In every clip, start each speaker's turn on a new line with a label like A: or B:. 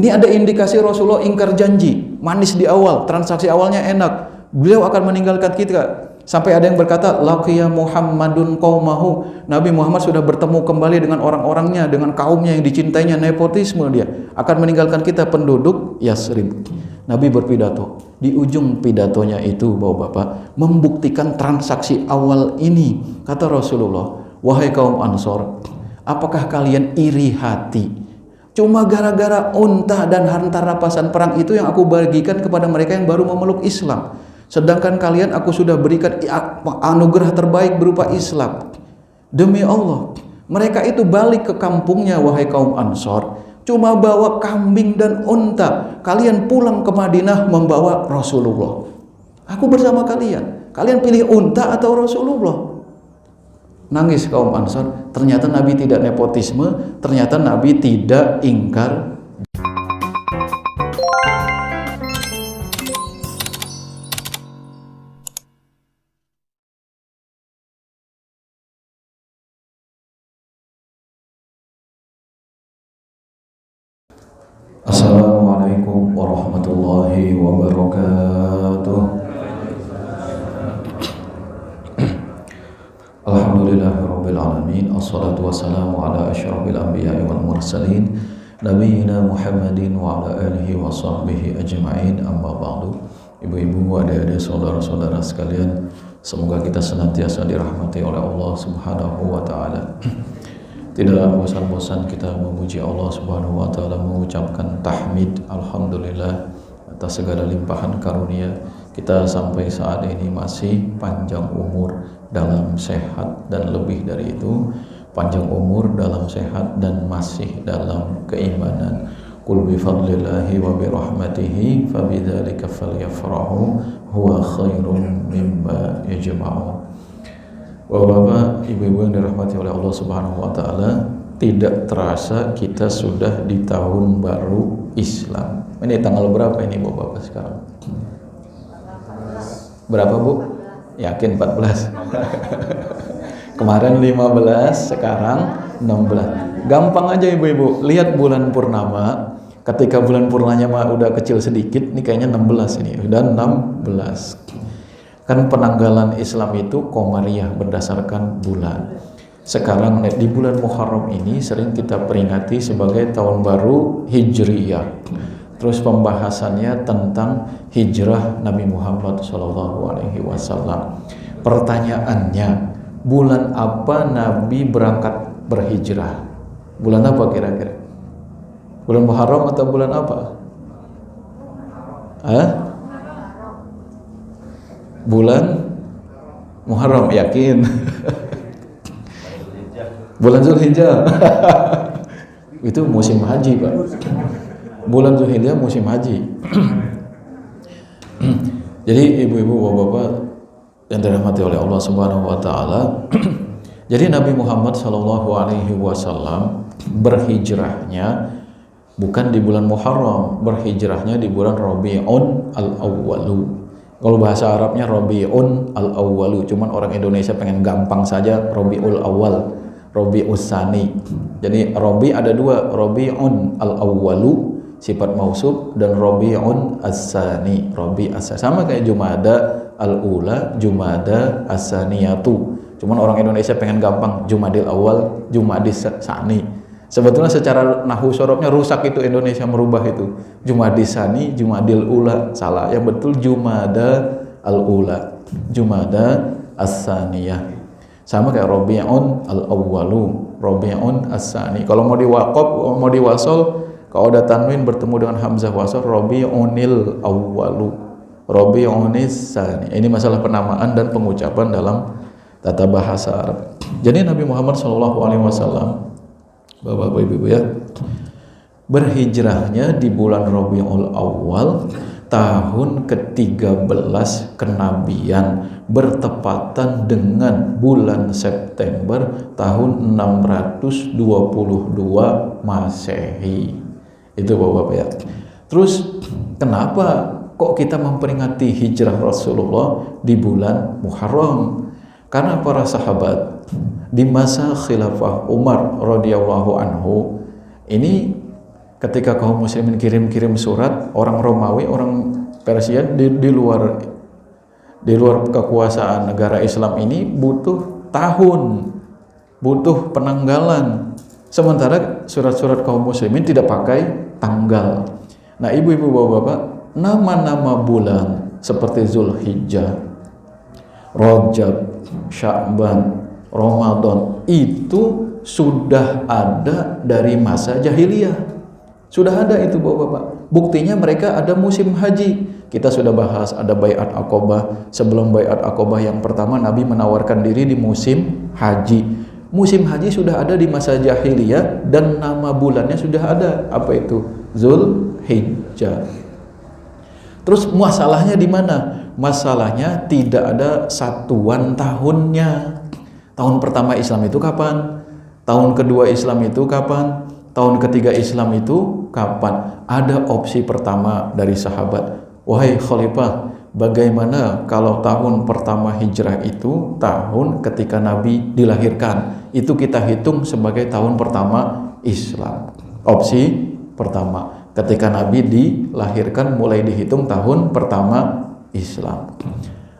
A: Ini ada indikasi Rasulullah ingkar janji, manis di awal, transaksi awalnya enak. Beliau akan meninggalkan kita. Sampai ada yang berkata, laqiya Muhammadun qaumahu. Nabi Muhammad sudah bertemu kembali dengan orang-orangnya, dengan kaumnya yang dicintainya, nepotisme dia. Akan meninggalkan kita, penduduk Yasrib. Nabi berpidato. Di ujung pidatonya itu, Bapak-bapak, membuktikan transaksi awal ini. Kata Rasulullah, wahai kaum Ansor, apakah kalian iri hati? Cuma gara-gara unta dan harta rampasan perang itu yang aku bagikan kepada mereka yang baru memeluk Islam. Sedangkan kalian aku sudah berikan anugerah terbaik berupa Islam. Demi Allah, mereka itu balik ke kampungnya, wahai kaum Ansor, cuma bawa kambing dan unta. Kalian pulang ke Madinah membawa Rasulullah. Aku bersama kalian. Kalian pilih unta atau Rasulullah? Nangis kaum Ansar. Ternyata Nabi tidak nepotisme, ternyata Nabi tidak ingkar. Assalamualaikum warahmatullahi wabarakatuh. Alhamdulillahirabbil alamin, assalatu wassalamu ala asyrafil anbiya'i wal mursalin nabiyina Muhammadin wa ala alihi wa sahbihi ajma'in, amma ba'du. Ibu-ibu, adik-adik, saudara-saudara sekalian, semoga kita senantiasa dirahmati oleh Allah Subhanahu wa taala. Tidaklah bosan-bosan kita memuji Allah Subhanahu wa taala, mengucapkan tahmid alhamdulillah atas segala limpahan karunia. Kita sampai saat ini masih panjang umur dalam sehat, dan lebih dari itu panjang umur dalam sehat dan masih dalam keimanan. Qul bi fadlillahi wa bi rahmatihi fabidzalika falyafrahu huwa khairum mimma yajma'un. Bapak-bapak, ibu-ibu yang dirahmati oleh Allah Subhanahu wa taala, tidak terasa kita sudah di tahun baru Islam. Ini tanggal berapa ini Bapak-bapak sekarang? Berapa Bu? Yakin 14? Kemarin 15, sekarang 16. Gampang aja ibu-ibu, lihat bulan purnama. Ketika bulan purnamanya udah kecil sedikit, ini kayaknya 16 ini, udah 16. Kan penanggalan Islam itu Qamariyah, berdasarkan bulan. Sekarang di bulan Muharram ini sering kita peringati sebagai tahun baru Hijriyah. Terus pembahasannya tentang hijrah Nabi Muhammad SAW. Pertanyaannya, bulan apa Nabi berangkat berhijrah? Bulan apa kira-kira? Bulan Muharram atau bulan apa? Bulan Muharram, yakin? Bulan Zulhijjah. Itu musim haji, Pak. Bulan Zulhijjah musim haji. Jadi ibu-ibu, bapak-bapak yang dirahmati oleh Allah Subhanahu wa taala, jadi Nabi Muhammad SAW berhijrahnya bukan di bulan Muharram, berhijrahnya di bulan Rabi'un al-Awwalu. Kalau bahasa Arabnya Rabi'un al-Awwalu, cuman orang Indonesia pengen gampang saja Rabi'ul Awal, Rabi'us Tsani. Jadi Rabi ada dua, Rabi'un al-Awwalu sifat mausuf, dan Rabi'un as-Tsani, Rabi as-Tsani. Sama kayak Jumada al-Ula, Jumada as-Tsaniyatu. Cuman orang Indonesia pengen gampang Jumadil Awal, Jumadis Tsani. Sebetulnya secara nahwu sorobnya rusak itu, Indonesia merubah itu. Jumadis Tsani, Jumadil Ula, salah. Yang betul Jumada al-Ula, Jumada as-Tsaniyah. Sama kayak Rabi'un al-Awwalu, Rabi'un as-Tsani. Kalau mau diwaqaf, mau diwasol, kalau ada tanwin bertemu dengan hamzah wasal, Rabi'unil Awwalu, Rabi'unis Tsani. Ini masalah penamaan dan pengucapan dalam tata bahasa Arab. Jadi Nabi Muhammad SAW, Bapak-bapak, Ibu-ibu ya, berhijrahnya di bulan Rabiul Awal, tahun ke-13 kenabian, bertepatan dengan bulan September tahun 622 Masehi. Itu Bapak-bapak ya. Terus kenapa kok kita memperingati hijrah Rasulullah di bulan Muharram? Karena para sahabat di masa khilafah Umar radhiyallahu anhu ini ketika kaum muslimin kirim-kirim surat, orang Romawi, orang Persia di luar kekuasaan negara Islam ini butuh tahun, butuh penanggalan. Sementara surat-surat kaum muslimin tidak pakai tanggal. Nah, ibu-ibu, bapak-bapak, nama-nama bulan seperti Zulhijjah, Rajab, Sya'ban, Ramadan itu sudah ada dari masa jahiliyah. Sudah ada itu, bapak-bapak. Buktinya mereka ada musim haji. Kita sudah bahas ada Baiat Aqobah. Sebelum Baiat Aqobah yang pertama, Nabi menawarkan diri di musim haji. Musim haji sudah ada di masa jahiliyah dan nama bulannya sudah ada. Apa itu? Zulhijjah. Terus masalahnya di mana? Masalahnya tidak ada satuan tahunnya. Tahun pertama Islam itu kapan? Tahun kedua Islam itu kapan? Tahun ketiga Islam itu kapan? Ada opsi pertama dari sahabat. Wahai Khalifah, bagaimana kalau tahun pertama hijrah itu tahun ketika Nabi dilahirkan? Itu kita hitung sebagai tahun pertama Islam. Opsi pertama, ketika Nabi dilahirkan mulai dihitung tahun pertama Islam.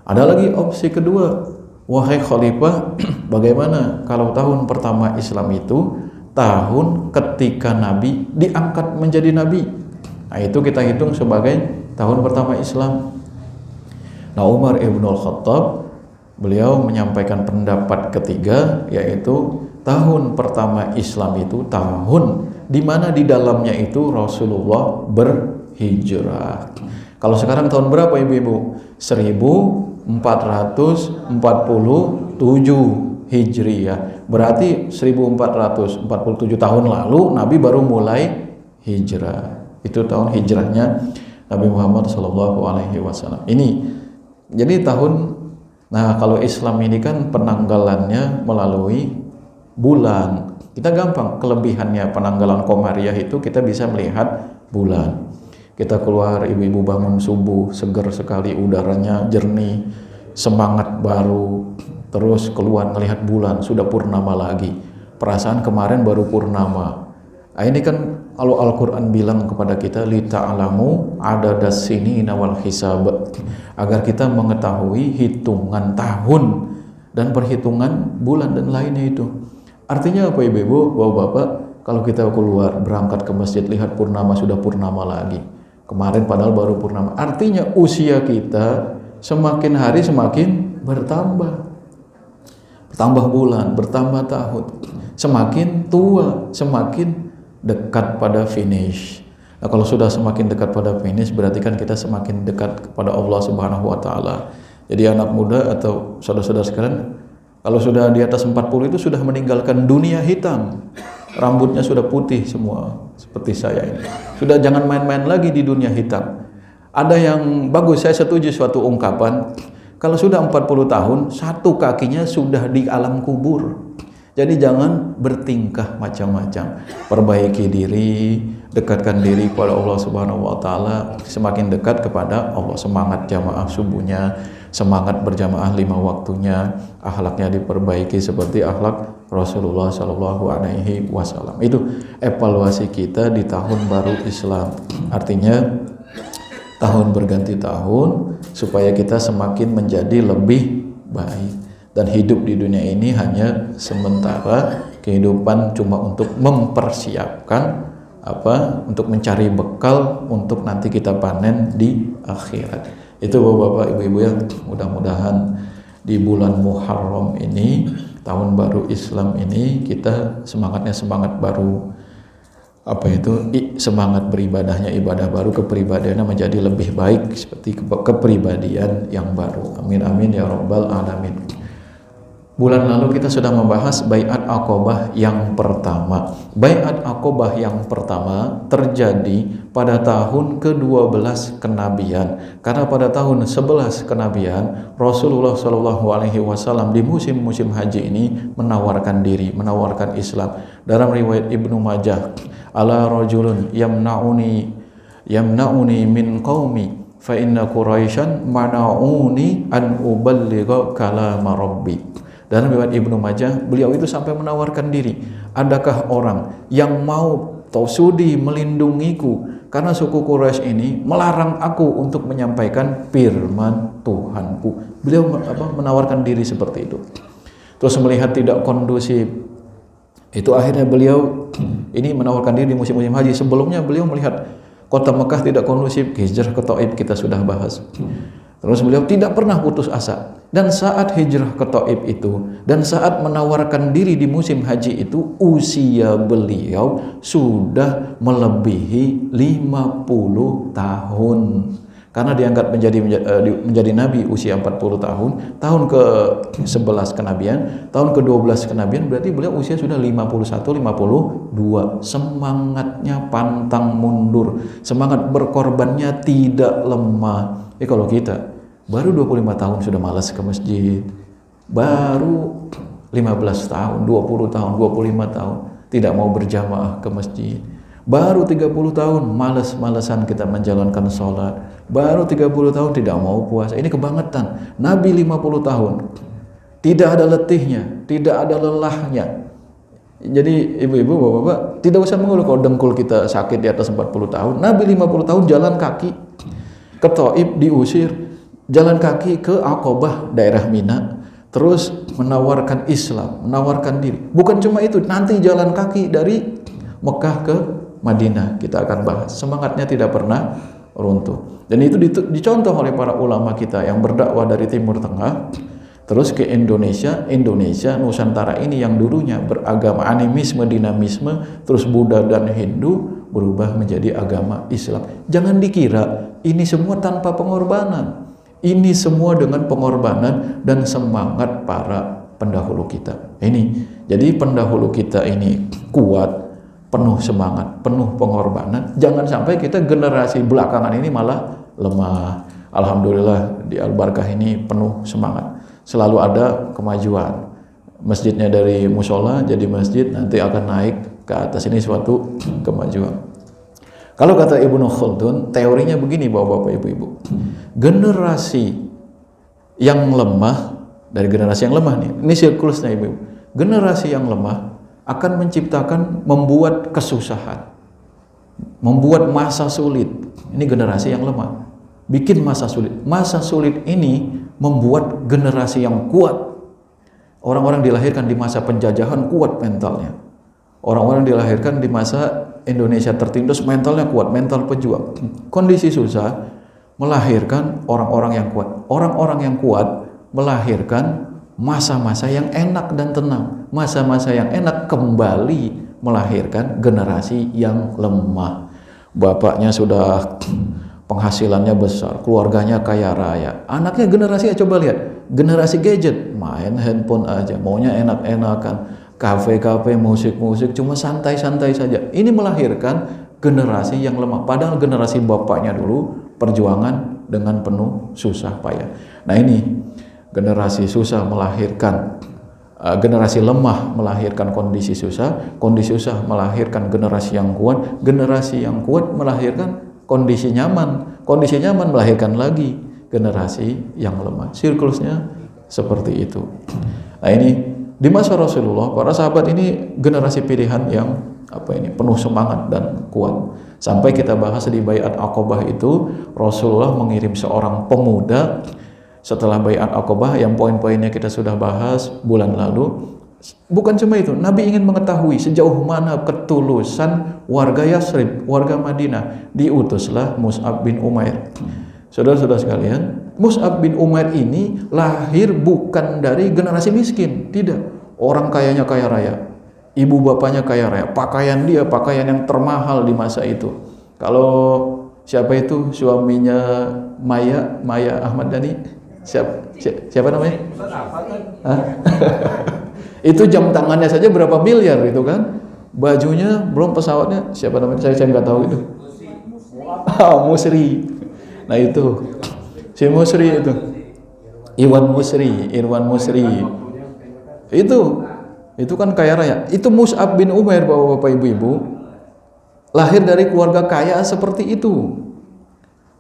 A: Ada lagi opsi kedua. Wahai Khalifah, bagaimana kalau tahun pertama Islam itu tahun ketika Nabi diangkat menjadi Nabi? Nah, itu kita hitung sebagai tahun pertama Islam. Nah, Umar ibn al-Khattab, beliau menyampaikan pendapat ketiga, yaitu tahun pertama Islam itu tahun di mana di dalamnya itu Rasulullah berhijrah. Kalau sekarang tahun berapa, ibu-ibu? 1447 Hijriyah. Berarti 1447 tahun lalu Nabi baru mulai hijrah. Itu tahun hijrahnya Nabi Muhammad SAW. Ini jadi tahun. Nah, kalau Islam ini kan penanggalannya melalui bulan. Kita gampang, kelebihannya penanggalan Qamariyah itu kita bisa melihat bulan. Kita keluar, ibu-ibu bangun subuh, seger sekali, udaranya jernih, semangat baru. Terus keluar melihat bulan, sudah purnama lagi. Perasaan kemarin baru purnama. Nah, ini kan kalau Al-Quran bilang kepada kita, lita'alamu adadas sinina wal hisab, agar kita mengetahui hitungan tahun dan perhitungan bulan dan lainnya itu. Artinya apa, ibu-ibu, bapak-bapak? Kalau kita keluar berangkat ke masjid, lihat purnama, sudah purnama lagi. Kemarin padahal baru purnama. Artinya usia kita semakin hari semakin bertambah. Bertambah bulan, bertambah tahun. Semakin tua, semakin dekat pada finish. Nah, kalau sudah semakin dekat pada finish, berarti kan kita semakin dekat kepada Allah Subhanahu wa Ta'ala. Jadi anak muda atau saudara-saudara sekalian, kalau sudah di atas 40 itu sudah meninggalkan dunia hitam. Rambutnya sudah putih semua, seperti saya ini. Sudah jangan main-main lagi di dunia hitam. Ada yang bagus, saya setuju suatu ungkapan. Kalau sudah 40 tahun, satu kakinya sudah di alam kubur. Jadi jangan bertingkah macam-macam. Perbaiki diri, dekatkan diri kepada Allah Subhanahu wa Ta'ala. Semakin dekat kepada Allah, semangat jamaah subuhnya, semangat berjamaah 5 waktunya, akhlaknya diperbaiki seperti akhlak Rasulullah Shallallahu Alaihi Wasallam. Itu evaluasi kita di tahun baru Islam. Artinya tahun berganti tahun supaya kita semakin menjadi lebih baik. Dan hidup di dunia ini hanya sementara, kehidupan cuma untuk mempersiapkan untuk mencari bekal untuk nanti kita panen di akhirat. Itu bapak-bapak, ibu-ibu, yang mudah-mudahan di bulan Muharram ini, tahun baru Islam ini, kita semangatnya semangat baru. Semangat beribadahnya ibadah baru, kepribadiannya menjadi lebih baik seperti kepribadian yang baru. Amin amin ya rabbal alamin. Bulan lalu kita sudah membahas Baiat Aqobah yang pertama. Baiat Aqobah yang pertama terjadi pada tahun ke-12 kenabian. Karena pada tahun 11 kenabian, Rasulullah SAW di musim-musim haji ini menawarkan diri, menawarkan Islam. Dalam riwayat Ibnu Majah, ala rajulun yamna'uni min qaumi fa inna Quraisyan mana'uni an uballigha kalama rabbi. Dalam riwayat Ibnu Majah, beliau itu sampai menawarkan diri. Adakah orang yang mau atau sudi melindungiku karena suku Quraisy ini melarang aku untuk menyampaikan firman Tuhanku. Beliau menawarkan diri seperti itu. Terus melihat tidak kondusif, itu akhirnya beliau ini menawarkan diri di musim-musim haji. Sebelumnya beliau melihat kota Mekah tidak kondusif, hijrah ke Taif kita sudah bahas. Terus beliau tidak pernah putus asa. Dan saat hijrah ke Taif itu, dan saat menawarkan diri di musim haji itu, usia beliau sudah melebihi 50 tahun. Karena diangkat menjadi nabi usia 40 tahun, tahun ke-11 kenabian, tahun ke-12 kenabian, berarti beliau usia sudah 51, 52. Semangatnya pantang mundur, semangat berkorbannya tidak lemah. Kalau kita baru 25 tahun sudah malas ke masjid, baru 15 tahun, 20 tahun, 25 tahun tidak mau berjamaah ke masjid, baru 30 tahun malas-malasan kita menjalankan sholat, baru 30 tahun tidak mau puasa. Ini kebangetan. Nabi 50 tahun tidak ada letihnya, tidak ada lelahnya. Jadi ibu-ibu, bapak-bapak, tidak usah mengeluh kalau dengkul kita sakit di atas 40 tahun. Nabi 50 tahun jalan kaki ke Taif, diusir, jalan kaki ke Aqabah daerah Mina, terus menawarkan Islam, menawarkan diri. Bukan cuma itu, nanti jalan kaki dari Mekah ke Madinah, kita akan bahas. Semangatnya tidak pernah runtuh. Dan itu dicontoh oleh para ulama kita yang berdakwah dari Timur Tengah terus ke Indonesia, Nusantara ini yang dulunya beragama animisme, dinamisme, terus Buddha dan Hindu berubah menjadi agama Islam. Jangan dikira ini semua tanpa pengorbanan. Ini semua dengan pengorbanan dan semangat para pendahulu kita. Jadi pendahulu kita ini kuat, penuh semangat, penuh pengorbanan. Jangan sampai kita generasi belakangan ini malah lemah. Alhamdulillah di Al-Barkah ini penuh semangat. Selalu ada kemajuan. Masjidnya dari musola jadi masjid, nanti akan naik ke atas. Ini suatu kemajuan. Kalau kata Ibnu Khaldun, teorinya begini bapak-bapak, ibu-ibu. Generasi yang lemah, dari generasi yang lemah nih, ini siklusnya ibu-ibu. Generasi yang lemah akan menciptakan, membuat kesusahan, membuat masa sulit. Ini generasi yang lemah, bikin masa sulit. Masa sulit ini membuat generasi yang kuat. Orang-orang dilahirkan di masa penjajahan kuat mentalnya. Orang-orang dilahirkan di masa Indonesia tertindas mentalnya kuat, mental pejuang. Kondisi susah melahirkan orang-orang yang kuat. Orang-orang yang kuat melahirkan masa-masa yang enak dan tenang. Masa-masa yang enak kembali melahirkan generasi yang lemah. Bapaknya sudah penghasilannya besar, keluarganya kaya raya, anaknya generasi, coba lihat, generasi gadget, main handphone aja, maunya enak-enakan, kafe-kafe, musik-musik, cuma santai-santai saja. Ini melahirkan generasi yang lemah, padahal generasi bapaknya dulu perjuangan dengan penuh susah payah. Nah ini generasi susah melahirkan generasi lemah, melahirkan kondisi susah melahirkan generasi yang kuat melahirkan kondisi nyaman melahirkan lagi generasi yang lemah. Siklusnya seperti itu. Nah ini di masa Rasulullah, para sahabat ini generasi pilihan yang penuh semangat dan kuat. Sampai kita bahas di Baiat Aqabah itu, Rasulullah mengirim seorang pemuda setelah Baiat Aqabah yang poin-poinnya kita sudah bahas bulan lalu. Bukan cuma itu, Nabi ingin mengetahui sejauh mana ketulusan warga Yasrib, warga Madinah. Diutuslah Mus'ab bin Umair. Saudara-saudara sekalian, Mus'ab bin Umair ini lahir bukan dari generasi miskin, tidak. Orang kayanya kaya raya, ibu bapaknya kaya raya, pakaian dia pakaian yang termahal di masa itu. Kalau siapa itu suaminya Maya Ahmad Dhani? Siapa namanya? Itu jam tangannya saja berapa miliar itu kan, bajunya belum pesawatnya, siapa namanya saya nggak tahu itu. Musri. Nah itu si Musri itu Irwan Musri itu kan kaya raya. Itu Mus'ab bin Umair, bapak-bapak, ibu-ibu, lahir dari keluarga kaya seperti itu.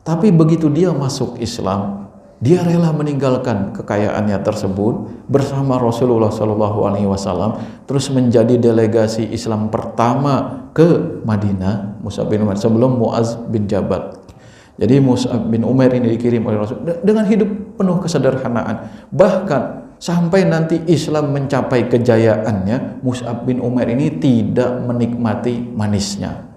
A: Tapi begitu dia masuk Islam, dia rela meninggalkan kekayaannya tersebut bersama Rasulullah SAW, terus menjadi delegasi Islam pertama ke Madinah, Mus'ab bin Umair, sebelum Mu'az bin Jabal. Jadi Mus'ab bin Umair ini dikirim oleh Rasul dengan hidup penuh kesederhanaan. Bahkan sampai nanti Islam mencapai kejayaannya, Mus'ab bin Umair ini tidak menikmati manisnya.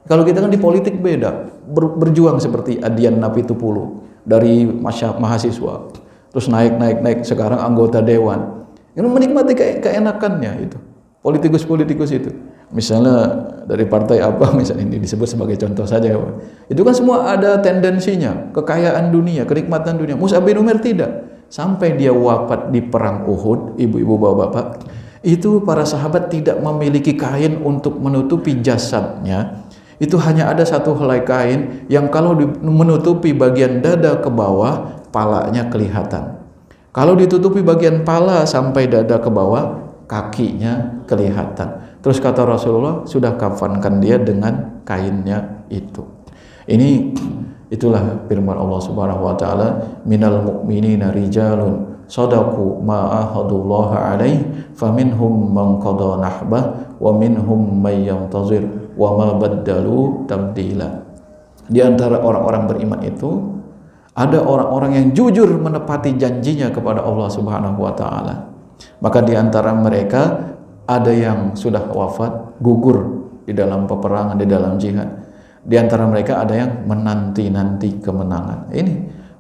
A: Kalau kita kan di politik beda, berjuang seperti Adian Napitupulu dari mahasiswa, terus naik, sekarang anggota dewan. Yang menikmati keenakannya itu, politikus itu. Misalnya dari partai apa, misalnya ini disebut sebagai contoh saja, itu kan semua ada tendensinya, kekayaan dunia, kenikmatan dunia. Mus'ab bin Umair tidak, sampai dia wafat di perang Uhud, ibu-ibu bapak-bapak, itu para sahabat tidak memiliki kain untuk menutupi jasadnya. Itu hanya ada satu helai kain yang kalau menutupi bagian dada ke bawah, palanya kelihatan. Kalau ditutupi bagian pala sampai dada ke bawah, kakinya kelihatan. Terus kata Rasulullah, sudah kafankan dia dengan kainnya itu. Itulah firman Allah Subhanahu wa taala, minal mu'minina rijalun sadaqu ma ahadullah alaih faminhum man qada nahbah wa minhum may yantazir wa ma baddalu tabdila. Di antara orang-orang beriman itu ada orang-orang yang jujur menepati janjinya kepada Allah Subhanahu wa taala. Maka di antara mereka ada yang sudah wafat, gugur di dalam peperangan, di dalam jihad. Di antara mereka ada yang menanti-nanti kemenangan. Ini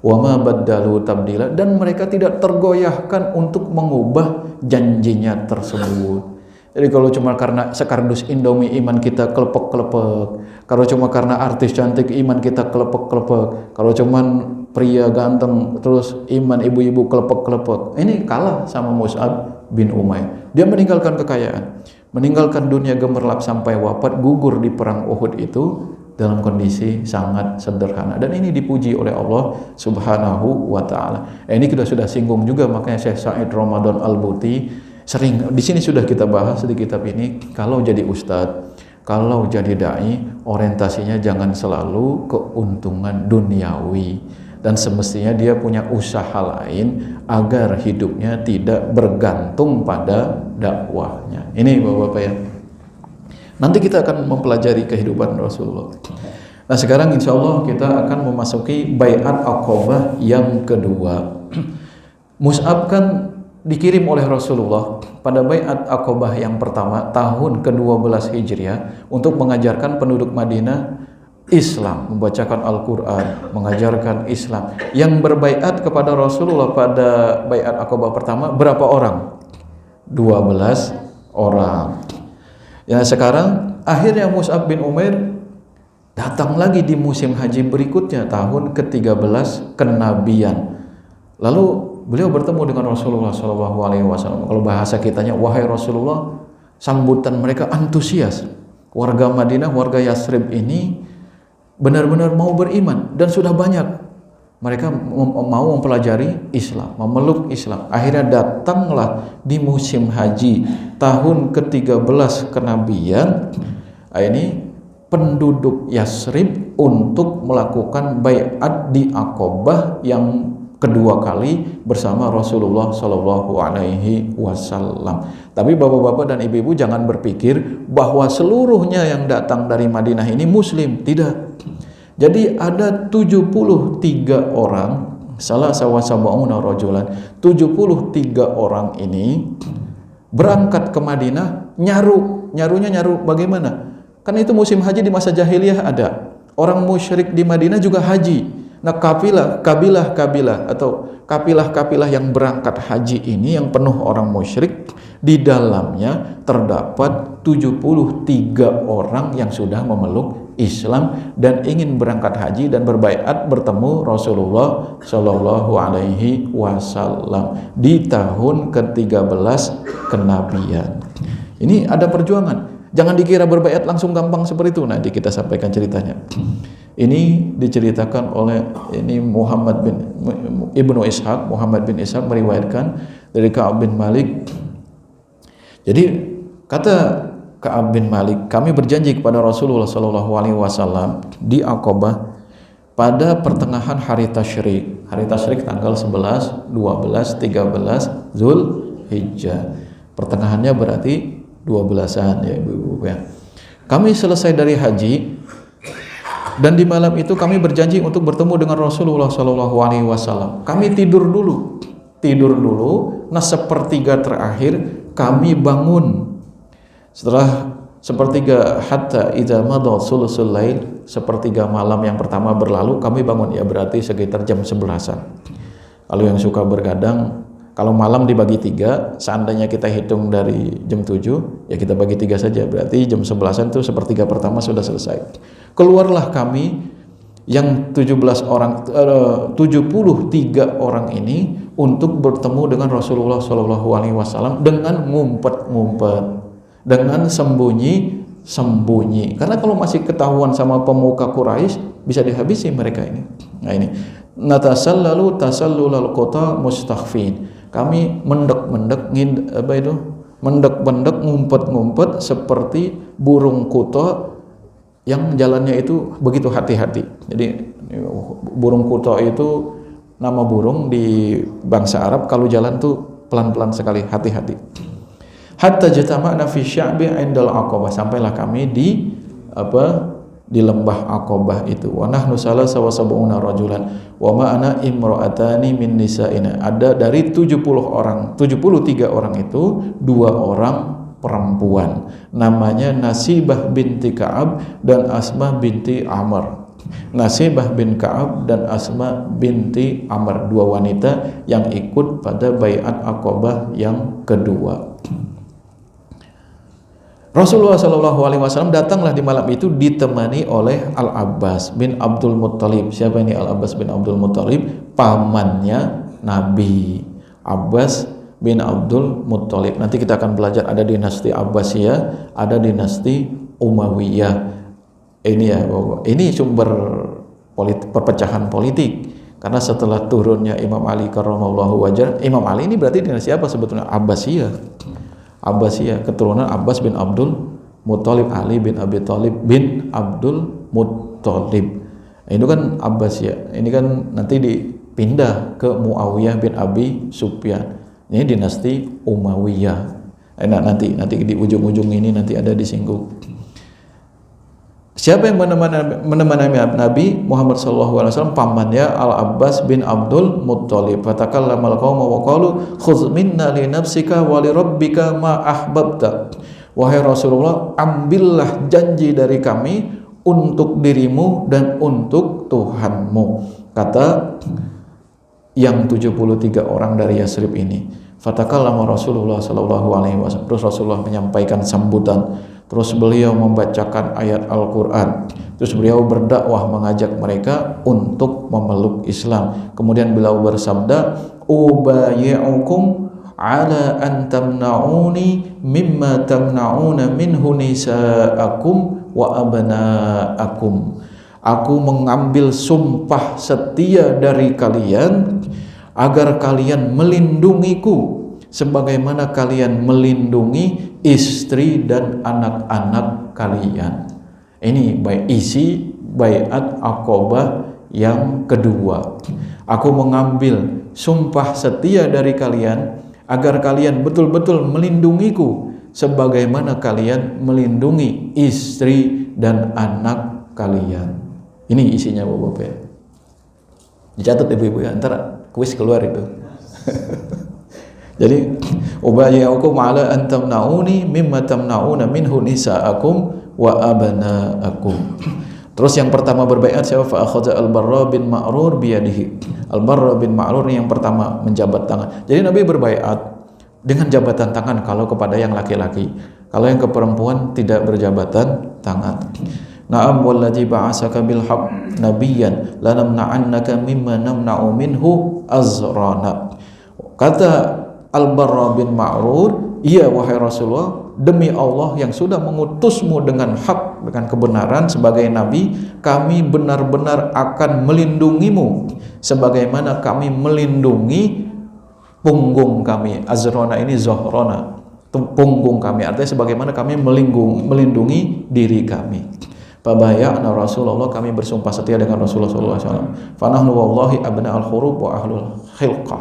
A: wa ma baddalu tabdila, dan mereka tidak tergoyahkan untuk mengubah janjinya tersebut. Jadi kalau cuma karena sekardus Indomie iman kita kelepek-kelepek, kalau cuma karena artis cantik iman kita kelepek-kelepek, kalau cuma pria ganteng terus iman ibu-ibu kelepek-kelepek, ini kalah sama Mus'ab bin Umair. Dia meninggalkan kekayaan, meninggalkan dunia gemerlap sampai wafat, gugur di perang Uhud itu dalam kondisi sangat sederhana, dan ini dipuji oleh Allah Subhanahu wa taala. Ini kita sudah singgung juga, makanya Syekh Said Ramadan Al-Buti sering di sini sudah kita bahas di kitab ini, kalau jadi ustadz, kalau jadi dai, orientasinya jangan selalu keuntungan duniawi, dan semestinya dia punya usaha lain agar hidupnya tidak bergantung pada dakwahnya. Ini Bapak-bapak ya. Nanti kita akan mempelajari kehidupan Rasulullah. Nah sekarang insya Allah kita akan memasuki Bai'at Aqabah yang kedua. Mus'ab kan dikirim oleh Rasulullah pada Bai'at Aqabah yang pertama tahun ke-12 Hijriah untuk mengajarkan penduduk Madinah Islam, membacakan Al-Quran, mengajarkan Islam. Yang berbaiat kepada Rasulullah pada Bai'at Aqabah pertama berapa orang? 12 orang. Ya sekarang akhirnya Mus'ab bin Umair datang lagi di musim haji berikutnya, tahun ke-13 kenabian. Lalu beliau bertemu dengan Rasulullah SAW. Kalau bahasa kitanya, wahai Rasulullah, sambutan mereka antusias. Warga Madinah, warga Yasrib ini benar-benar mau beriman, dan sudah banyak mereka mau mempelajari Islam, memeluk Islam. Akhirnya datanglah di musim haji tahun ke-13 kenabian ini penduduk Yasrib untuk melakukan baiat di Aqabah yang kedua kali bersama Rasulullah Shallallahu Alaihi Wasallam. Tapi bapak-bapak dan ibu-ibu jangan berpikir bahwa seluruhnya yang datang dari Madinah ini Muslim, tidak. Jadi ada 73 orang, salah sawasabauna rajulan, 73 orang ini berangkat ke Madinah, nyarunya bagaimana? Kan itu musim haji di masa jahiliyah ada. Orang musyrik di Madinah juga haji. Nah kabilah atau kapilah yang berangkat haji ini yang penuh orang musyrik, di dalamnya terdapat 73 orang yang sudah memeluk Islam dan ingin berangkat haji dan berbaiat bertemu Rasulullah Shallallahu Alaihi Wasallam di tahun ke-13 kenabian. Ini ada perjuangan. Jangan dikira berbaiat langsung gampang seperti itu. Nanti kita sampaikan ceritanya. Ini diceritakan oleh Muhammad bin Ishaq meriwayatkan dari Ka'ab bin Malik. Jadi kata Ka'ab bin Malik, kami berjanji kepada Rasulullah Shallallahu Alaihi Wasallam di Aqabah pada pertengahan hari Tasyrik, Hari tasyrik tanggal 11, 12, 13 Zulhijjah. Pertengahannya berarti 12-an ya Ibu-ibu ya. Kami selesai dari haji dan di malam itu kami berjanji untuk bertemu dengan Rasulullah SAW. Kami tidur dulu. Nah sepertiga terakhir kami bangun. Setelah sepertiga hatta idza madha sulusul lail, sepertiga malam yang pertama berlalu, kami bangun ya berarti sekitar jam 11-an. Kalau yang suka bergadang, kalau malam dibagi 3, seandainya kita hitung dari jam 7, ya kita bagi 3 saja, berarti jam 11-an itu sepertiga pertama sudah selesai. Keluarlah kami yang 73 orang ini untuk bertemu dengan Rasulullah SAW dengan ngumpet-ngumpet, dengan sembunyi-sembunyi. Karena kalau masih ketahuan sama pemuka Quraisy bisa dihabisi mereka ini. Nah ini, natasallalu tasallulal qata mustakhfin. Kami mendek-mendek ngumpet-ngumpet seperti burung kuta yang jalannya itu begitu hati-hati. Jadi burung kuta itu nama burung di bangsa Arab, kalau jalan tuh pelan-pelan sekali, hati-hati. Hatta jatama'na fi sya'bi 'indal Aqabah, sampailah kami di lembah Aqabah itu. Wa nahnu salasa wa sab'una rajulan wa ma'ana imra'atani min nisa'ina. Ada dari 73 orang itu 2 orang perempuan, namanya Nasibah binti Ka'ab dan Asma binti Amr. Nasibah bin Ka'ab dan Asma binti Amr, 2 wanita yang ikut pada baiat Aqabah yang kedua. Rasulullah SAW datanglah di malam itu ditemani oleh Al-Abbas bin Abdul Muttalib. Siapa ini Al-Abbas bin Abdul Muttalib? Pamannya Nabi, Abbas bin Abdul Muttalib. Nanti kita akan belajar ada dinasti Abbasiyah, ada dinasti Umayyah. Ini ya, ini sumber perpecahan politik. Karena setelah turunnya Imam Ali karramallahu wajhah, Imam Ali ini berarti dinasti apa sebetulnya? Abbasiyah, keturunan Abbas bin Abdul Muttalib, Ali bin Abi Thalib bin Abdul Muttalib. Ini kan Abbasiyah. Ini kan nanti dipindah ke Muawiyah bin Abi Sufyan. Ini dinasti Umayyah. Nanti di ujung-ujung ini nanti ada disinggung. Siapa yang menemani Nabi Muhammad SAW? Pamannya Al-Abbas bin Abdul Muttalib. Fatakallamal qauma wa qalu khudz minna li nafsika wa li rabbika ma ahbabta. Wahai Rasulullah, ambillah janji dari kami untuk dirimu dan untuk Tuhanmu. Kata yang 73 orang dari Yasrib ini. Fatakallama Rasulullah SAW. Terus Rasulullah menyampaikan sambutan. Terus beliau membacakan ayat Al-Quran. Terus beliau berdakwah mengajak mereka untuk memeluk Islam. Kemudian beliau bersabda, ubayi'ukum ala an tamna'uni mimma tamna'una minhu nisa'akum wa abna'akum. Aku mengambil sumpah setia dari kalian agar kalian melindungiku sebagaimana kalian melindungi istri dan anak-anak kalian. Ini isi baiat Aqabah yang kedua. Aku mengambil sumpah setia dari kalian agar kalian betul-betul melindungiku sebagaimana kalian melindungi istri dan anak kalian. Ini isinya Bapak-bapak ya. Dicatat ibu-ibu ya, ntar kuis keluar itu. Jadi ubayyukum ala an tamna'uni mimma tamna'una minhu nisa'akum wa abna'akum. Terus yang pertama berbaiat siapa? Fa akhadha Al-Barra bin Ma'rur biyadihi. Al-Barra bin Ma'rur yang pertama menjabat tangan. Jadi Nabi berbaiat dengan jabatan tangan kalau kepada yang laki-laki. Kalau yang ke perempuan tidak berjabatan tangan. Na'am wallazi ba'asaka bil haqq nabiyyan lanamna'annaka mimma namna'u minhu azrana. Kata Al-Barra bin Ma'rur, iya wahai Rasulullah, demi Allah yang sudah mengutusmu dengan hak, dengan kebenaran sebagai nabi, kami benar-benar akan melindungimu sebagaimana kami melindungi punggung kami. Azrona ini zohrona, punggung kami, artinya sebagaimana kami melindungi diri kami. Fabaya'na Rasulullah, kami bersumpah setia dengan Rasulullah sallallahu alaihi wasallam. Fa nahnu wallahi abna'ul hurub wa ahlul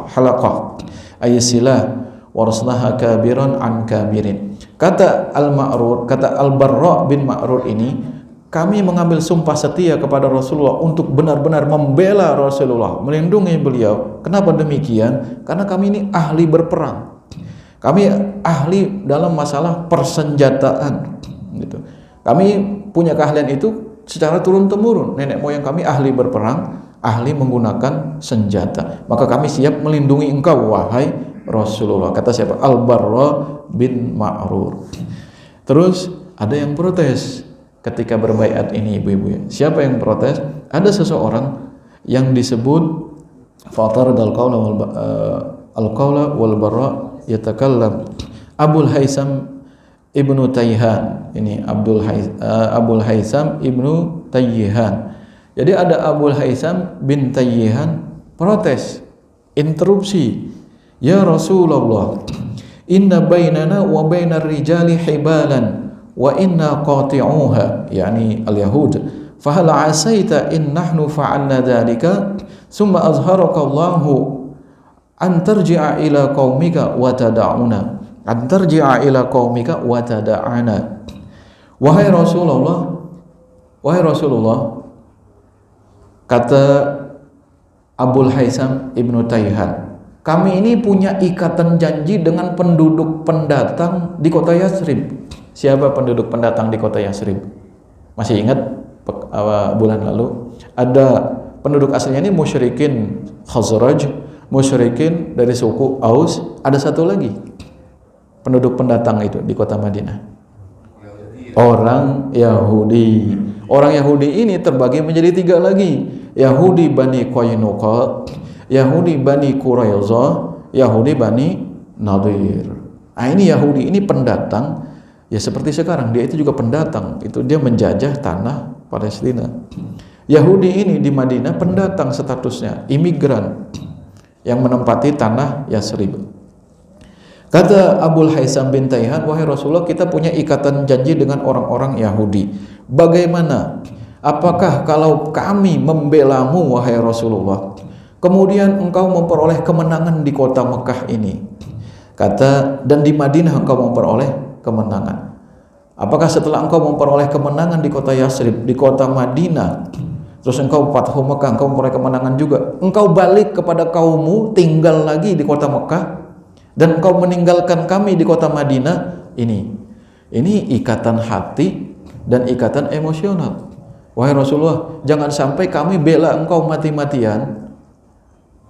A: halaqah. Aysilah warasnaha kabiran an kabirin. Kata Al-Ma'rur, kata Al-Barra bin Ma'rur ini, kami mengambil sumpah setia kepada Rasulullah untuk benar-benar membela Rasulullah, melindungi beliau. Kenapa demikian? Karena kami ini ahli berperang. Kami ahli dalam masalah persenjataan gitu. Kami punya keahlian itu secara turun-temurun. Nenek moyang kami ahli berperang, ahli menggunakan senjata. Maka kami siap melindungi engkau wahai Rasulullah. Kata siapa? Al-Barra bin Ma'rur. Terus ada yang protes ketika berbaiat ini, ibu-ibu. Siapa yang protes? Ada seseorang yang disebut fatarad al-qawla wal barra yatakallam. Abul Haisam Ibnu Tayyihan. Ini Abul Haisam Ibnu Tayyihan. Jadi ada Abul Haisam bin Tayyihan protes, interupsi. Ya Rasulullah, inna bainana wa bainar rijali hibalan wa inna qati'uha, yani al-yahud. Fahal asaita in nahnu fa'alna dhalika summa azharaka Allahu an tarji'a ila qaumika wa tada'una. An tarji'a ila qaumika wa tada'ana. Wahai Rasulullah, kata Abul Haisam Ibnu Tayyihan, kami ini punya ikatan janji dengan penduduk pendatang di kota Yasrib. Siapa penduduk pendatang di kota Yasrib? Masih ingat bulan lalu? Ada penduduk aslinya ini musyrikin Khazraj, musyrikin dari suku Aus, ada satu lagi penduduk pendatang itu di kota Madinah. Orang Yahudi. Orang Yahudi ini terbagi menjadi 3 lagi. Yahudi Bani Qainuqa, Yahudi Bani Quraiza, Yahudi Bani Nadir. Nah, ini Yahudi ini pendatang, ya seperti sekarang dia itu juga pendatang, itu dia menjajah tanah Palestina. Yahudi ini di Madinah pendatang statusnya, imigran yang menempati tanah Yasrib. Kata Abul Haisam bin Tayyihan, wahai Rasulullah, kita punya ikatan janji dengan orang-orang Yahudi. Bagaimana? Apakah kalau kami membelamu wahai Rasulullah, kemudian engkau memperoleh kemenangan di kota Mekah ini? Kata, dan di Madinah engkau memperoleh kemenangan. Apakah setelah engkau memperoleh kemenangan di kota Yasrib, di kota Madinah, terus engkau Fathu Mekah, engkau memperoleh kemenangan juga, engkau balik kepada kaummu, tinggal lagi di kota Mekah, dan engkau meninggalkan kami di kota Madinah? Ini ikatan hati dan ikatan emosional. Wahai Rasulullah, jangan sampai kami bela engkau mati-matian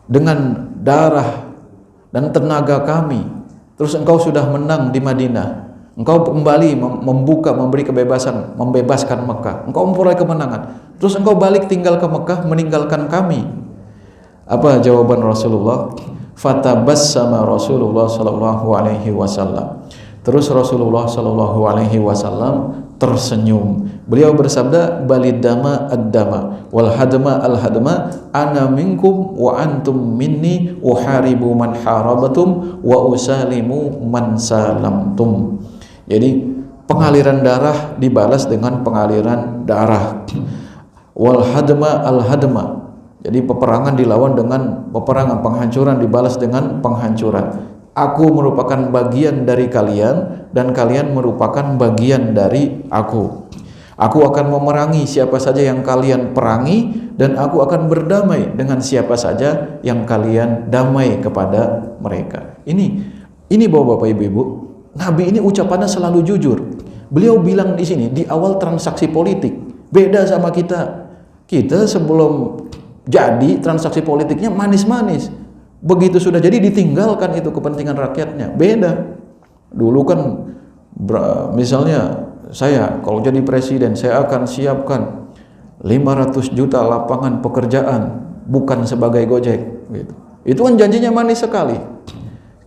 A: dengan darah dan tenaga kami, terus engkau sudah menang di Madinah, engkau kembali membuka, memberi kebebasan, membebaskan Mekah, engkau memperoleh kemenangan, terus engkau balik tinggal ke Mekah, meninggalkan kami. Apa jawaban Rasulullah? Fatabassama Rasulullah sallallahu alaihi wasallam. Terus Rasulullah sallallahu alaihi wasallam tersenyum. Beliau bersabda, balidama ad-dama wal hadma al-hadma, ana minkum wa antum minni, uharibu man harabatum wa usalimu man salamtum. Jadi pengaliran darah dibalas dengan pengaliran darah. Wal hadma al-hadma, jadi peperangan dilawan dengan peperangan, penghancuran dibalas dengan penghancuran. Aku merupakan bagian dari kalian dan kalian merupakan bagian dari aku. Aku akan memerangi siapa saja yang kalian perangi, dan aku akan berdamai dengan siapa saja yang kalian damai kepada mereka. Ini Bapak-bapak, Ibu-ibu, Nabi ini ucapannya selalu jujur. Beliau bilang di sini di awal transaksi politik, beda sama kita. Kita sebelum jadi transaksi politiknya manis-manis. Begitu sudah jadi ditinggalkan itu kepentingan rakyatnya. Beda. Dulu kan misalnya saya kalau jadi presiden, saya akan siapkan 500 juta lapangan pekerjaan, bukan sebagai Gojek gitu. Itu kan janjinya manis sekali.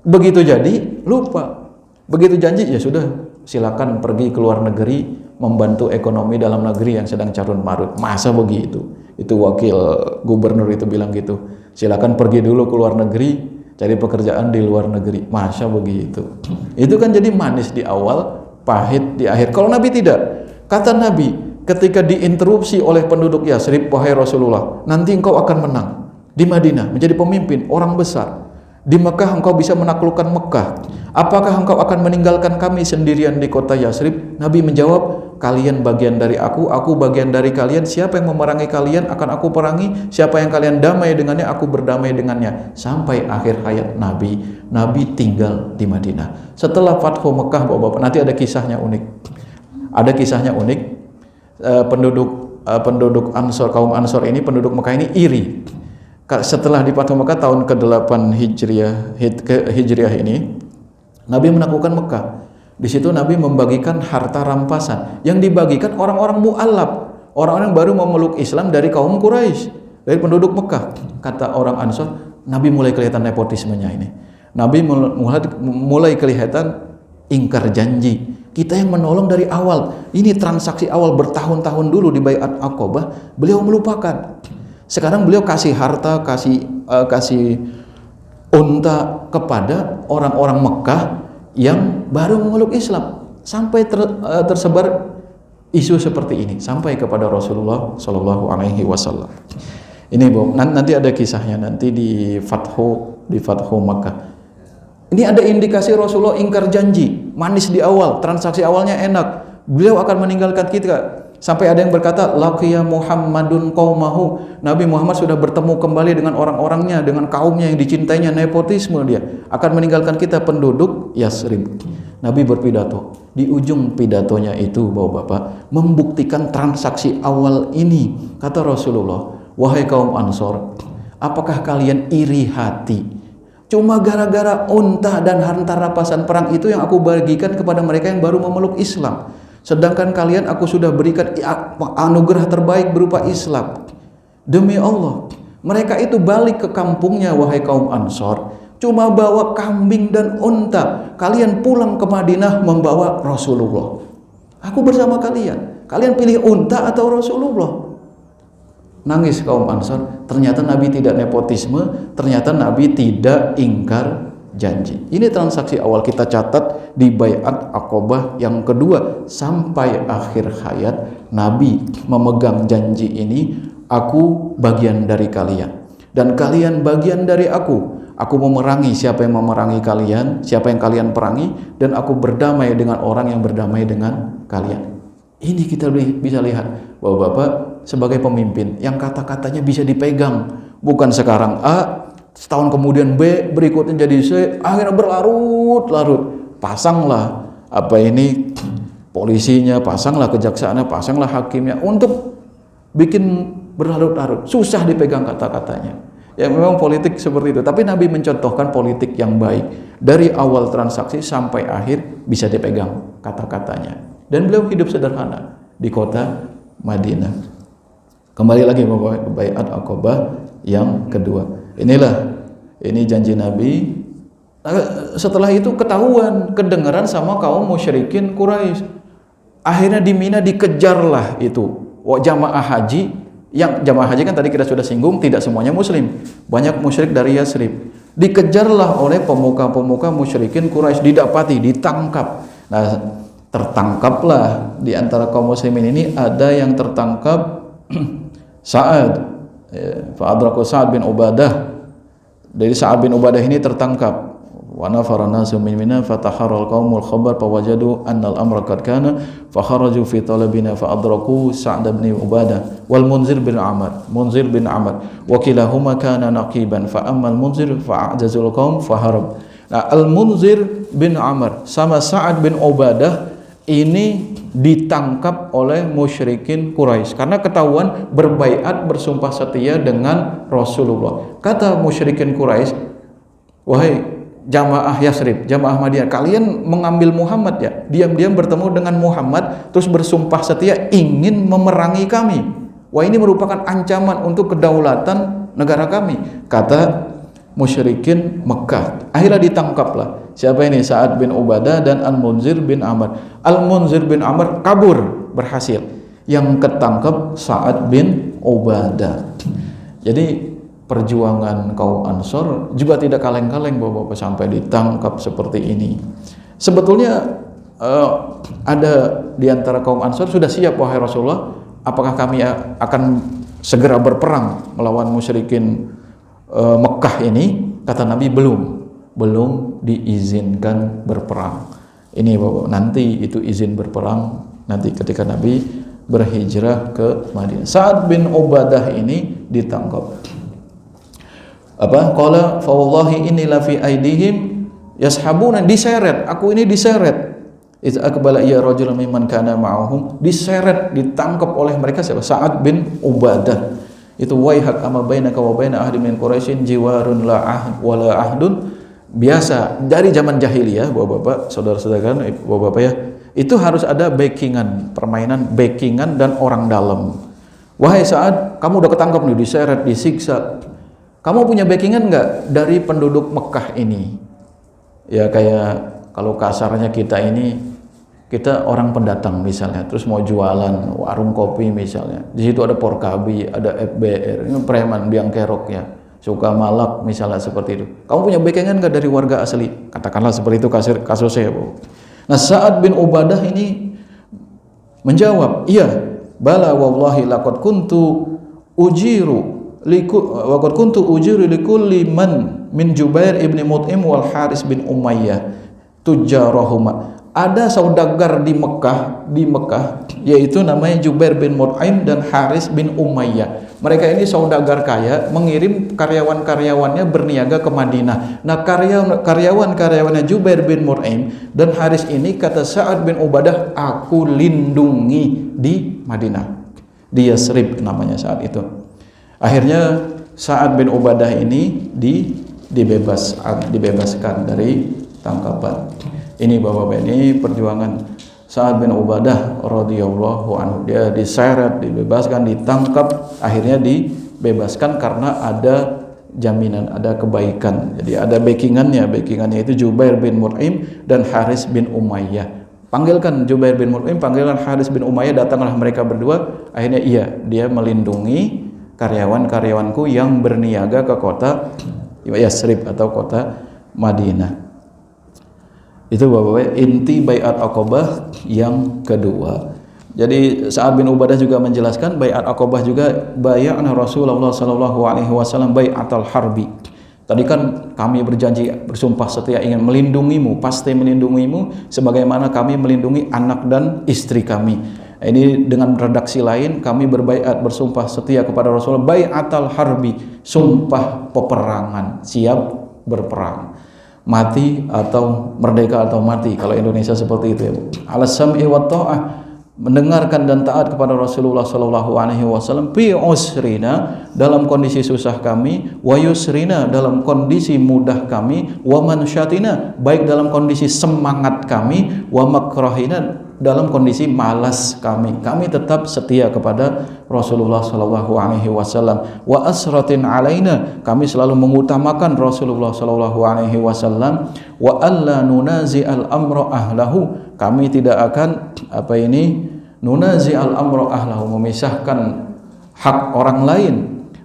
A: Begitu jadi lupa. Begitu janji ya sudah, silakan pergi ke luar negeri membantu ekonomi dalam negeri yang sedang carut marut. Masa begitu? Itu wakil gubernur itu bilang gitu. Silakan pergi dulu ke luar negeri, cari pekerjaan di luar negeri. Masa begitu? Itu kan jadi manis di awal, pahit di akhir. Kalau Nabi tidak. Kata Nabi, ketika diinterupsi oleh penduduk Yasrib, wahai Rasulullah, nanti engkau akan menang di Madinah, menjadi pemimpin, orang besar. Di Mekah engkau bisa menaklukkan Mekah. Apakah engkau akan meninggalkan kami sendirian di kota Yasrib? Nabi menjawab, kalian bagian dari aku bagian dari kalian. Siapa yang memerangi kalian akan aku perangi. Siapa yang kalian damai dengannya, aku berdamai dengannya. Sampai akhir hayat Nabi, Nabi tinggal di Madinah. Setelah Fathu Mekah, Bapak-bapak, nanti ada kisahnya unik. Ada kisahnya unik. Penduduk Ansor, kaum Ansor ini, penduduk Mekah ini iri. Setelah di Fathu Mekah tahun ke-8 Hijriah ini, Nabi menaklukkan Mekah. Di situ Nabi membagikan harta rampasan yang dibagikan orang-orang mu'allab, orang-orang yang baru memeluk Islam dari kaum Quraisy, dari penduduk Mekah. Kata orang Ansor, Nabi mulai kelihatan nepotismenya ini. Nabi mulai kelihatan ingkar janji. Kita yang menolong dari awal, ini transaksi awal bertahun-tahun dulu di Baiat Aqabah, beliau melupakan. Sekarang beliau kasih harta, kasih unta kepada orang-orang Mekah yang baru memeluk Islam. Sampai tersebar isu seperti ini sampai kepada Rasulullah Shallallahu Alaihi Wasallam. Ini nanti ada kisahnya nanti di Fathu Mekah. Ini ada indikasi Rasulullah ingkar janji, manis di awal, transaksi awalnya enak. Beliau akan meninggalkan kita. Sampai ada yang berkata, laqiya Muhammadun qaumahu. Nabi Muhammad sudah bertemu kembali dengan orang-orangnya, dengan kaumnya yang dicintainya, nepotisme dia. Akan meninggalkan kita penduduk Yasrib. Nabi berpidato. Di ujung pidatonya itu, Bapak-bapak, membuktikan transaksi awal ini. Kata Rasulullah, wahai kaum Ansor, apakah kalian iri hati? Cuma gara-gara unta dan harta rampasan perang itu yang aku bagikan kepada mereka yang baru memeluk Islam. Sedangkan kalian aku sudah berikan anugerah terbaik berupa Islam. Demi Allah, mereka itu balik ke kampungnya, wahai kaum Ansor, cuma bawa kambing dan unta. Kalian pulang ke Madinah membawa Rasulullah. Aku bersama kalian. Kalian pilih unta atau Rasulullah? Nangis kaum Ansor. Ternyata Nabi tidak nepotisme, ternyata Nabi tidak ingkar janji. Ini transaksi awal kita catat di Baiat Aqabah yang kedua. Sampai akhir hayat Nabi memegang janji ini, aku bagian dari kalian dan kalian bagian dari aku. Aku memerangi siapa yang memerangi kalian, siapa yang kalian perangi, dan aku berdamai dengan orang yang berdamai dengan kalian. Ini kita bisa lihat bahwa Bapak sebagai pemimpin yang kata-katanya bisa dipegang, bukan sekarang A, setahun kemudian B, berikutnya jadi C, akhirnya berlarut-larut. Pasanglah polisinya, pasanglah kejaksaannya, pasanglah hakimnya untuk bikin berlarut-larut. Susah dipegang kata-katanya. Ya memang politik seperti itu. Tapi Nabi mencontohkan politik yang baik. Dari awal transaksi sampai akhir bisa dipegang kata-katanya. Dan beliau hidup sederhana di kota Madinah. Kembali lagi ke Baiat Aqabah yang kedua. Ini janji Nabi. Setelah itu ketahuan, kedengaran sama kaum musyrikin Quraisy. Akhirnya di Mina dikejarlah itu jamaah haji. Yang jamaah haji kan tadi kita sudah singgung, tidak semuanya muslim. Banyak musyrik dari Yasrib. Dikejarlah oleh pemuka-pemuka musyrikin Quraisy, didapati, ditangkap. Nah, tertangkaplah di antara kaum muslimin ini ada yang tertangkap Sa'ad. Fa'adraku Sa'ad bin Ubadah. Dari Sa'ad bin Ubadah ini tertangkap. Wa nafara nasu min Mina fataharral qaumul khabar fawajadu annal amra qad kana fakharaju fi talabina fa'adraku Sa'ad bin Ubadah wal Munzir bin Amr wa kilahuma kana naqiban fa ammal Munzir fa'ajazul qaum faharab. Nah, al Munzir bin Amr sama Sa'ad bin Ubadah ini ditangkap oleh musyrikin Quraisy karena ketahuan berbaiat, bersumpah setia dengan Rasulullah. Kata musyrikin Quraisy, wahai jamaah Yasrib, jamaah Madinah, kalian mengambil Muhammad ya, diam-diam bertemu dengan Muhammad terus bersumpah setia ingin memerangi kami. Wah, ini merupakan ancaman untuk kedaulatan negara kami, kata musyrikin Mekah. Akhirnya ditangkaplah. Siapa ini? Sa'ad bin Ubadah dan Al-Munzir bin Amr. Al-Munzir bin Amr kabur, berhasil. Yang ketangkap Sa'ad bin Ubadah. Jadi perjuangan kaum Ansor juga tidak kaleng-kaleng Bapak-bapak sampai ditangkap seperti ini. Sebetulnya ada di antara kaum Ansor sudah siap, wahai Rasulullah, apakah kami akan segera berperang melawan musyrikin Mekah ini? Kata Nabi, belum diizinkan berperang. Ini Bapak, nanti itu izin berperang nanti ketika Nabi berhijrah ke Madinah. Sa'ad bin Ubadah ini ditangkap. Qala fa wallahi inni la fi aidihim yashabuna, diseret, aku ini diseret. Iz aqbala ya rajulun mimman kana ma'ahum, diseret, ditangkap oleh mereka. Siapa? Sa'ad bin Ubadah. Itu waihak ama bainaka wa baina ahli min quraisyin jiwarun la ahd wa la ahdun. Biasa dari zaman jahiliyah, Bapak-bapak, saudara-saudara, Bapak-bapak ya, itu harus ada backingan, permainan backingan dan orang dalam. Wahai Sa'ad, kamu udah ketangkap nih, diseret, disiksa. Kamu punya backingan enggak dari penduduk Mekah ini? Ya kayak kalau kasarnya kita ini, kita orang pendatang misalnya, terus mau jualan warung kopi misalnya. Di situ ada Porkabi, ada FBR, ini preman biang keroknya. Suka malak misalnya seperti itu. Kamu punya backingan nggak dari warga asli? Katakanlah seperti itu kasusnya. Nah, Sa'ad bin Ubadah ini menjawab, iya, bala wallahi laqad kuntu ujiru likulli man min Jubair ibni Mut'im wal Haris bin Umayyah tujarahuma. Ada saudagar di Mekah yaitu namanya Jubair bin Mut'im dan Haris bin Umayyah. Mereka ini saudagar kaya, mengirim karyawan-karyawannya berniaga ke Madinah. Nah, karyawan-karyawannya Jubair bin Mut'im dan Haris ini, kata Sa'ad bin Ubadah, aku lindungi di Madinah. Di Yasrib namanya saat itu. Akhirnya Sa'ad bin Ubadah ini dibebaskan dari tangkapan. Ini Bapak-bapak, ini perjuangan Sa'ad bin Ubadah radhiyallahu anhu. Dia diseret, dibebaskan, ditangkap, akhirnya dibebaskan karena ada jaminan, ada kebaikan. Jadi ada backingannya itu Jubair bin Mut'im dan Haris bin Umayyah. Panggilkan Jubair bin Mut'im, panggilkan Haris bin Umayyah, datanglah mereka berdua. Akhirnya dia melindungi karyawan-karyawanku yang berniaga ke kota Yasrib atau kota Madinah. Itu Bapak-bapak, inti baiat Aqabah yang kedua. Jadi Sa'ad bin Ubadah juga menjelaskan baiat Aqabah juga bai'ana Rasulullah sallallahu alaihi wasallam bai'atal harbi. Tadi kan kami berjanji, bersumpah setia ingin melindungimu, pasti melindungimu sebagaimana kami melindungi anak dan istri kami. Ini dengan redaksi lain, kami berbaiat, bersumpah setia kepada Rasulullah bai'atal harbi, sumpah peperangan, siap berperang. Mati atau merdeka atau mati, kalau Indonesia seperti itu ya. Al-sam'i wa ta'ah, mendengarkan dan taat kepada Rasulullah sallallahu alaihi wasallam, fi usrina, dalam kondisi susah kami, wa yusrina, dalam kondisi mudah kami, wa mansyatina, baik dalam kondisi semangat kami, wa makrahina, dalam kondisi malas kami tetap setia kepada Rasulullah sallallahu alaihi wasallam. Wa asratin alaina, kami selalu mengutamakan Rasulullah sallallahu alaihi wasallam. Wa alla nunazi al-amra ahlahu, kami tidak akan nunazi al-amra ahlahu, memisahkan hak orang lain.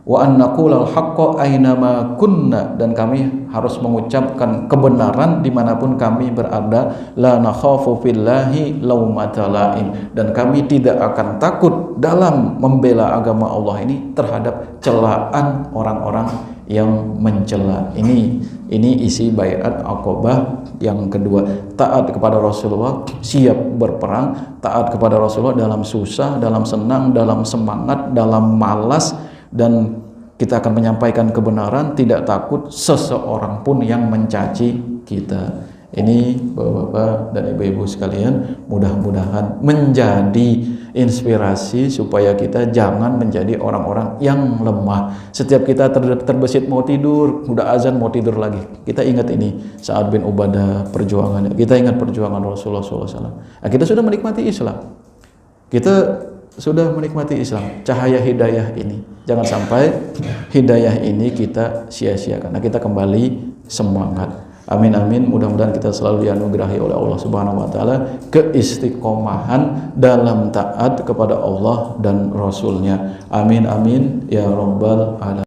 A: Wa an naqulal haqqo ainama kunna, dan kami harus mengucapkan kebenaran dimanapun kami berada. La nakhafu fillahi laumata laim, dan kami tidak akan takut dalam membela agama Allah ini terhadap celaan orang-orang yang mencela. Ini isi baiat Aqabah yang kedua. Taat kepada Rasulullah, siap berperang, taat kepada Rasulullah dalam susah, dalam senang, dalam semangat, dalam malas, dan kita akan menyampaikan kebenaran, tidak takut seseorang pun yang mencaci kita. Ini Bapak-bapak dan Ibu-ibu sekalian, mudah-mudahan menjadi inspirasi supaya kita jangan menjadi orang-orang yang lemah. Setiap kita terbesit mau tidur, udah azan mau tidur lagi, kita ingat ini Sa'ad bin Ubadah, perjuangannya. Kita ingat perjuangan Rasulullah SAW. Nah, kita sudah menikmati Islam. Kita sudah menikmati Islam, cahaya hidayah ini. Jangan sampai hidayah ini kita sia-siakan. Nah, kita kembali semangat. Amin amin. Mudah-mudahan kita selalu dianugerahi oleh Allah Subhanahu wa taala keistiqomahan dalam taat kepada Allah dan Rasul-Nya. Amin amin ya rabbal alamin.